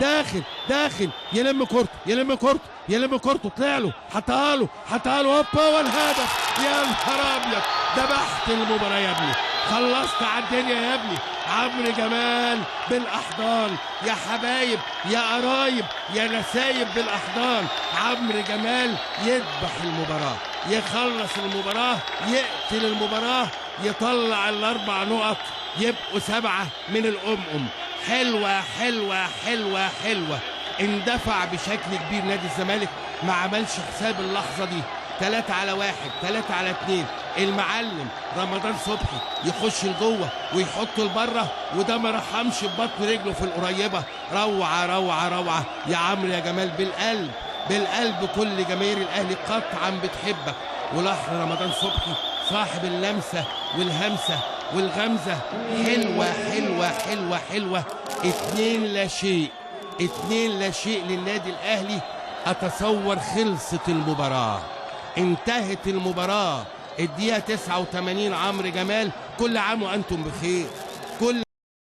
داخل داخل، يلم كورته يلم كورته يلم كورته، طلع له حطها له هوبا والهدف. يا نهار ابيض، ذبحت المباراه يا ابني، خلصت على الدنيا يا ابني. عمرو جمال بالاحضان يا حبايب يا قرايب يا نسايب بالاحضان. عمرو جمال يذبح المباراه، يخلص المباراه، يقتل المباراه، يطلع الاربع نقط يبقوا 7 من الأمم. حلوه حلوه حلوه حلوه. اندفع بشكل كبير نادي الزمالك، ما عملش حساب اللحظه دي. 3-1 3-2. المعلم رمضان صبحي يخش لجوه ويحط لبره، وده ما رحمش ببطن رجله في القريبه. روعه روعه روعه يا عمرو يا جمال، بالقلب بالقلب. كل جماهير الاهلي قطعا بتحبك. ولحن رمضان صبحي صاحب اللمسه والهمسه والغمزه. حلوه حلوه حلوه حلوه. 2-0 2-0 للنادي الاهلي. اتصور خلصت المباراه، انتهت المباراه. الدقيقه 89. عمرو جمال كل عام وانتم بخير.